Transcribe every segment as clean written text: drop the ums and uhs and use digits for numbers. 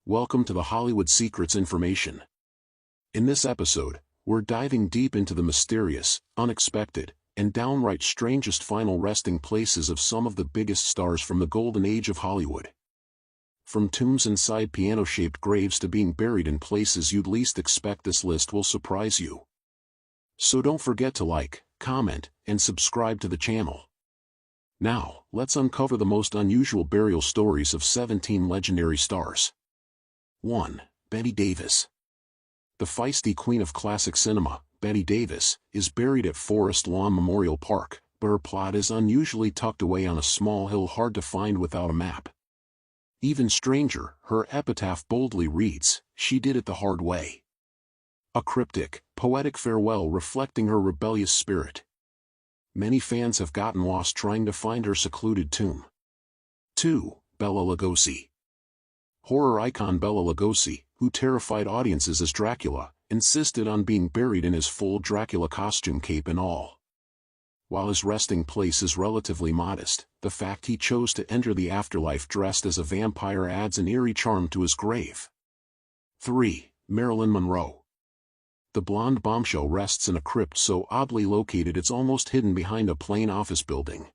Welcome to the Hollywood Secrets Information. In this episode, we're diving deep into the mysterious, unexpected, and downright strangest final resting places of some of the biggest stars from the golden age of Hollywood. From tombs inside piano-shaped graves to being buried in places you'd least expect, this list will surprise you. So don't forget to like, comment, and subscribe to the channel. Now, let's uncover the most unusual burial stories of 17 legendary stars. 1. Bette Davis. The feisty queen of classic cinema, Bette Davis, is buried at Forest Lawn Memorial Park, but her plot is unusually tucked away on a small hill hard to find without a map. Even stranger, her epitaph boldly reads, "She did it the hard way." A cryptic, poetic farewell reflecting her rebellious spirit. Many fans have gotten lost trying to find her secluded tomb. 2. Bela Lugosi. Horror icon Bela Lugosi, who terrified audiences as Dracula, insisted on being buried in his full Dracula costume, cape and all. While his resting place is relatively modest, the fact he chose to enter the afterlife dressed as a vampire adds an eerie charm to his grave. 3. Marilyn Monroe. The blonde bombshell rests in a crypt so oddly located it's almost hidden behind a plain office building.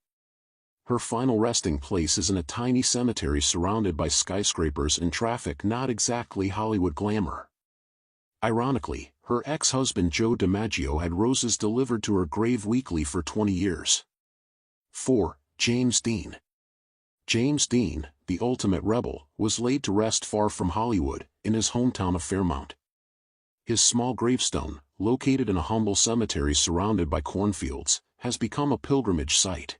Her final resting place is in a tiny cemetery surrounded by skyscrapers and traffic, not exactly Hollywood glamour. Ironically, her ex-husband Joe DiMaggio had roses delivered to her grave weekly for 20 years. 4. James Dean. James Dean, the ultimate rebel, was laid to rest far from Hollywood, in his hometown of Fairmount. His small gravestone, located in a humble cemetery surrounded by cornfields, has become a pilgrimage site.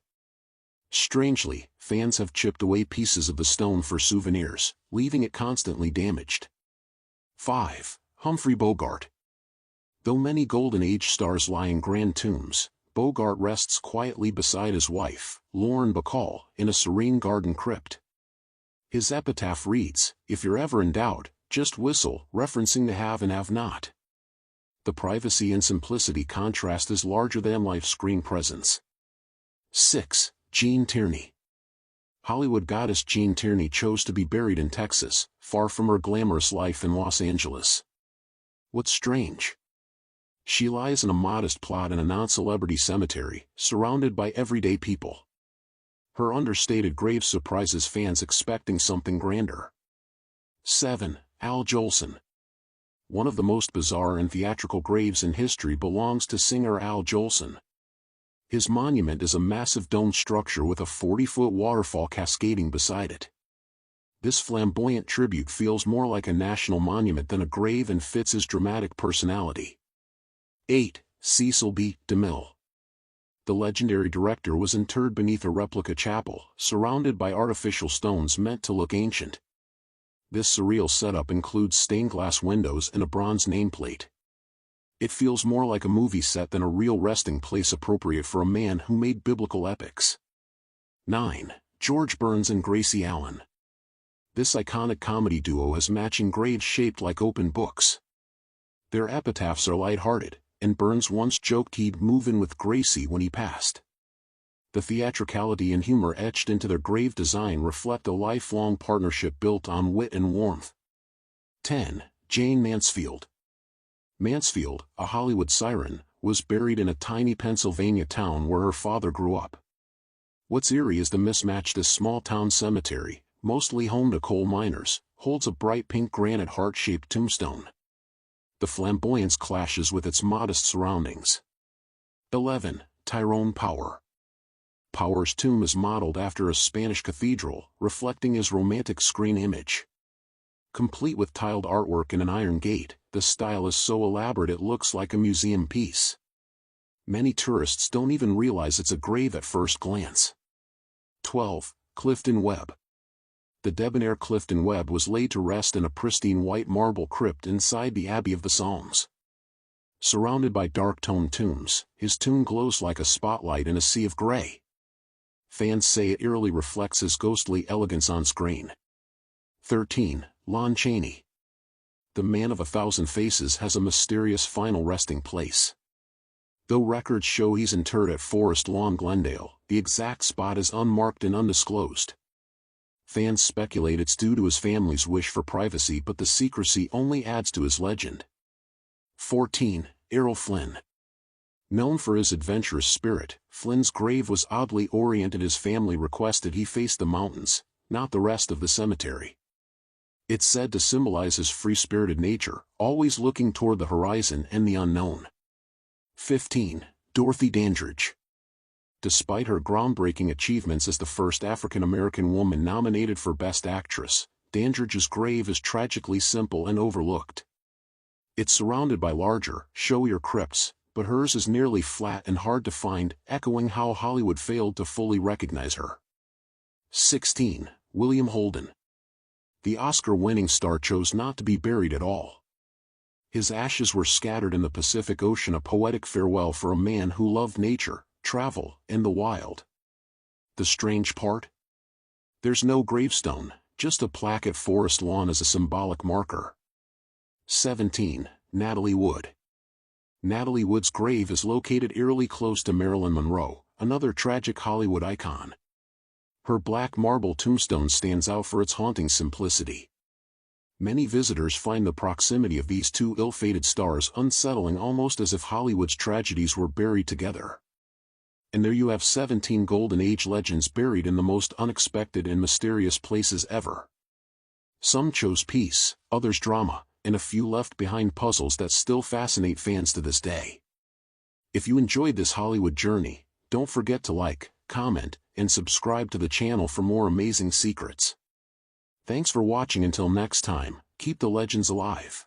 Strangely, fans have chipped away pieces of the stone for souvenirs, leaving it constantly damaged. 5. Humphrey Bogart. Though many Golden Age stars lie in grand tombs, Bogart rests quietly beside his wife, Lauren Bacall, in a serene garden crypt. His epitaph reads, "If you're ever in doubt, just whistle," referencing the have and have not. The privacy and simplicity contrast his larger-than-life screen presence. 6. Gene Tierney. Hollywood goddess Gene Tierney chose to be buried in Texas, far from her glamorous life in Los Angeles. What's strange? She lies in a modest plot in a non-celebrity cemetery, surrounded by everyday people. Her understated grave surprises fans expecting something grander. 7. Al Jolson. One of the most bizarre and theatrical graves in history belongs to singer Al Jolson. His monument is a massive domed structure with a 40-foot waterfall cascading beside it. This flamboyant tribute feels more like a national monument than a grave and fits his dramatic personality. 8. Cecil B. DeMille. The legendary director was interred beneath a replica chapel, surrounded by artificial stones meant to look ancient. This surreal setup includes stained glass windows and a bronze nameplate. It feels more like a movie set than a real resting place appropriate for a man who made biblical epics. 9. George Burns and Gracie Allen. This iconic comedy duo has matching graves shaped like open books. Their epitaphs are lighthearted, and Burns once joked he'd move in with Gracie when he passed. The theatricality and humor etched into their grave design reflect a lifelong partnership built on wit and warmth. 10. Jane Mansfield. Mansfield, a Hollywood siren, was buried in a tiny Pennsylvania town where her father grew up. What's eerie is the mismatch. This small-town cemetery, mostly home to coal miners, holds a bright pink granite heart-shaped tombstone. The flamboyance clashes with its modest surroundings. 11. Tyrone Power. Power's tomb is modeled after a Spanish cathedral, reflecting his romantic screen image. Complete with tiled artwork and an iron gate, the style is so elaborate it looks like a museum piece. Many tourists don't even realize it's a grave at first glance. 12. Clifton Webb. The debonair Clifton Webb was laid to rest in a pristine white marble crypt inside the Abbey of the Psalms. Surrounded by dark-toned tombs, his tomb glows like a spotlight in a sea of gray. Fans say it eerily reflects his ghostly elegance on screen. 13. Lon Chaney. The man of 1,000 faces has a mysterious final resting place. Though records show he's interred at Forest Lawn, Glendale, the exact spot is unmarked and undisclosed. Fans speculate it's due to his family's wish for privacy, but the secrecy only adds to his legend. 14. Errol Flynn. Known for his adventurous spirit, Flynn's grave was oddly oriented. His family requested he face the mountains, not the rest of the cemetery. It's said to symbolize his free-spirited nature, always looking toward the horizon and the unknown. 15. Dorothy Dandridge. Despite her groundbreaking achievements as the first African-American woman nominated for Best Actress, Dandridge's grave is tragically simple and overlooked. It's surrounded by larger, showier crypts, but hers is nearly flat and hard to find, echoing how Hollywood failed to fully recognize her. 16. William Holden. The Oscar-winning star chose not to be buried at all. His ashes were scattered in the Pacific Ocean, a poetic farewell for a man who loved nature, travel, and the wild. The strange part? There's no gravestone, just a plaque at Forest Lawn as a symbolic marker. 17. Natalie Wood. Natalie Wood's grave is located eerily close to Marilyn Monroe, another tragic Hollywood icon. Her black marble tombstone stands out for its haunting simplicity. Many visitors find the proximity of these two ill-fated stars unsettling, almost as if Hollywood's tragedies were buried together. And there you have 17 Golden Age legends buried in the most unexpected and mysterious places ever. Some chose peace, others drama, and a few left behind puzzles that still fascinate fans to this day. If you enjoyed this Hollywood journey, don't forget to like, comment, and subscribe to the channel for more amazing secrets. Thanks for watching. Until next time, keep the legends alive.